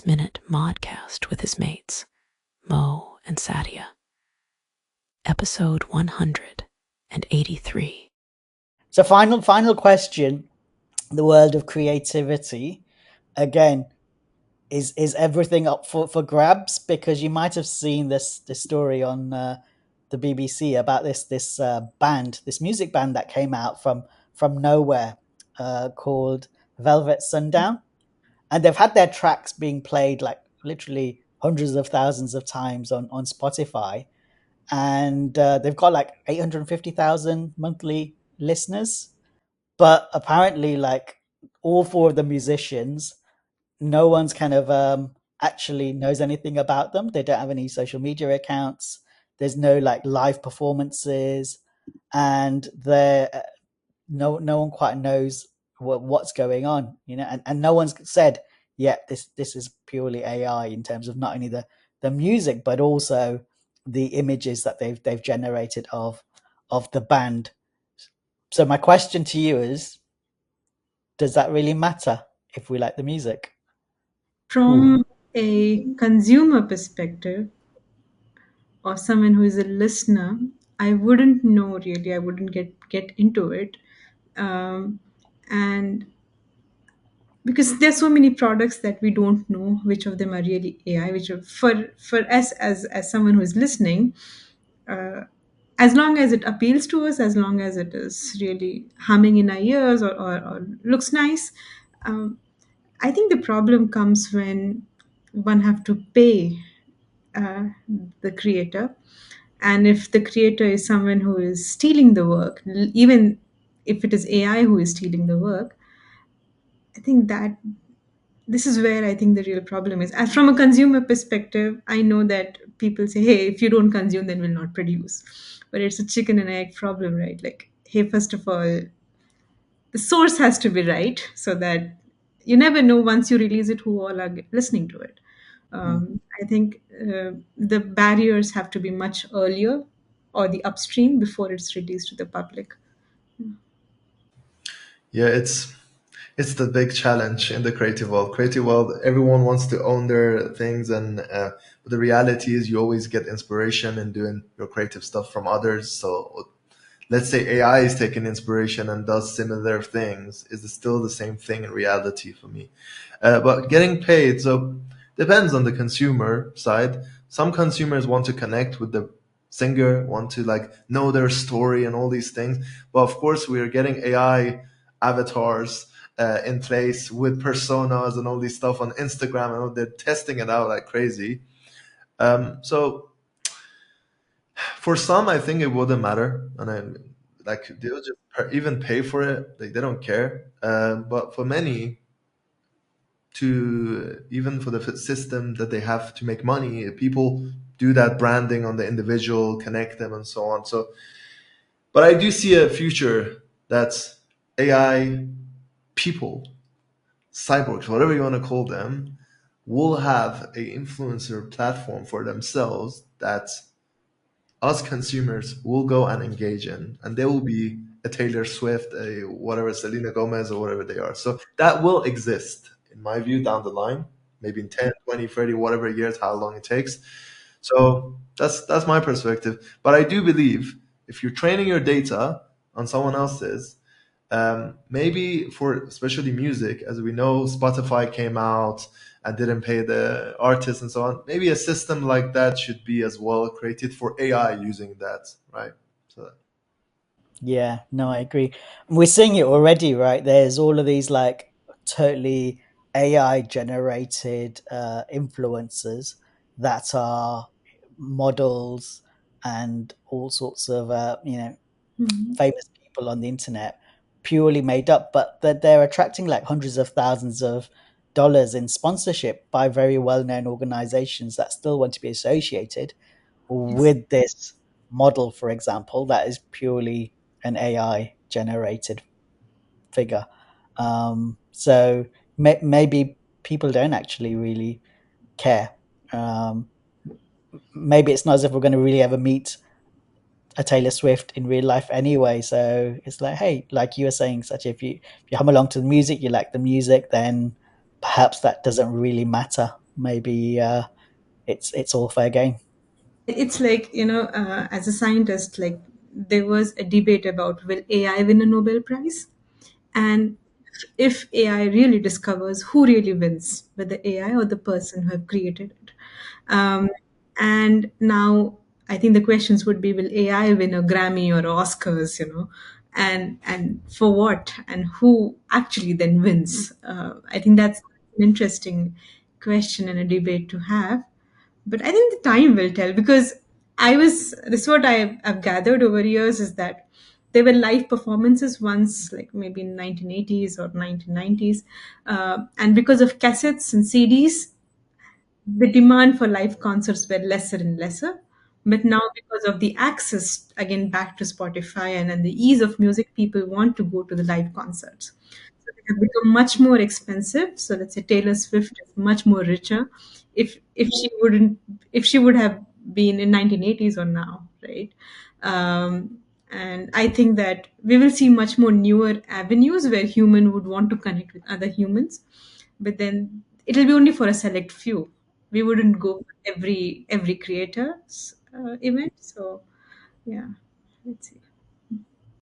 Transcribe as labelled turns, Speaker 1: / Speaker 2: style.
Speaker 1: minute Modcast with his mates, Mo and Sadia. Episode 183.
Speaker 2: So final question. The world of creativity, again, is everything up for grabs? Because you might have seen this story on the BBC about this band, this music band that came out from nowhere, called Velvet Sundown, and they've had their tracks being played like literally hundreds of thousands of times on Spotify, and they've got like 850,000 monthly listeners. But apparently, like, all four of the musicians, no one's kind of actually knows anything about them. They don't have any social media accounts. There's no like live performances, and they're no one quite knows what's going on, and no one's said, yeah, this is purely AI in terms of not only the music but also the images that they've generated of the band. So my question to you is, does that really matter if we like the music?
Speaker 3: From a consumer perspective or someone who is a listener, I wouldn't know really. I wouldn't get into it, and because there's so many products that we don't know which of them are really AI. Which are, for us as someone who is listening, uh, as long as it appeals to us, as long as it is really humming in our ears or looks nice, um, I think the problem comes when one have to pay uh, the creator, and if the creator is someone who is stealing the work, even if it is AI who is stealing the work, I think that this is where I think the real problem is. As from a consumer perspective, I know that people say, hey, if you don't consume, then we'll not produce. But it's a chicken and egg problem, right? Like, hey, first of all, the source has to be right so that you never know once you release it who all are listening to it. I think the barriers have to be much earlier or the upstream before it's released to the public.
Speaker 4: Yeah, it's the big challenge in the creative world. Creative world, everyone wants to own their things, and but the reality is you always get inspiration in doing your creative stuff from others. So let's say AI is taking inspiration and does similar things. Is it still the same thing in reality for me? But getting paid, so depends on the consumer side. Some consumers want to connect with the singer, want to like know their story and all these things. But of course, we are getting AI avatars in place with personas and all these stuff on Instagram, and they're testing it out like crazy. So for some, I think it wouldn't matter, and like they'll just even pay for it. Like they don't care. But for many, to even for the system that they have to make money, people do that branding on the individual, connect them, and so on. So, but I do see a future that's AI people, cyborgs, whatever you want to call them, will have a influencer platform for themselves that us consumers will go and engage in, and they will be a Taylor Swift, a whatever, Selena Gomez, or whatever they are. So that will exist, in my view, down the line, maybe in 10, 20, 30, whatever years, how long it takes. So that's my perspective. But I do believe if you're training your data on someone else's, maybe for especially music, as we know, Spotify came out and didn't pay the artists and so on. Maybe a system like that should be as well created for AI using that, right? So
Speaker 2: Yeah, no, I agree. We're seeing it already, right? There's all of these like totally AI generated influencers that are models and all sorts of famous people on the internet, purely made up, but that they're attracting like hundreds of thousands of dollars in sponsorship by very well-known organizations that still want to be associated
Speaker 3: Yes.
Speaker 2: with this model, for example, that is purely an AI generated figure. So maybe people don't actually really care. Maybe it's not as if we're going to really ever meet a Taylor Swift in real life anyway. So it's like, hey, like you were saying, such if you hum along to the music, you like the music, then perhaps that doesn't really matter maybe it's all fair game.
Speaker 3: It's like, as a scientist, like there was a debate about will AI win a Nobel Prize, and if AI really discovers, who really wins, whether AI or the person who have created it. um, and now I think the questions would be, will AI win a Grammy or Oscars, and for what, and who actually then wins? I think that's an interesting question and a debate to have. But I think the time will tell, because this is what I've gathered over years, is that there were live performances once, like maybe in 1980s or 1990s, and because of cassettes and CDs, the demand for live concerts were lesser and lesser. But now, because of the access, again, back to Spotify and the ease of music, people want to go to the live concerts. So they have become much more expensive. So let's say Taylor Swift is much more richer. If she would have been in 1980s or now, right? And I think that we will see much more newer avenues where human would want to connect with other humans, but then it'll be only for a select few. We wouldn't go for every creator's event. So yeah, let's see.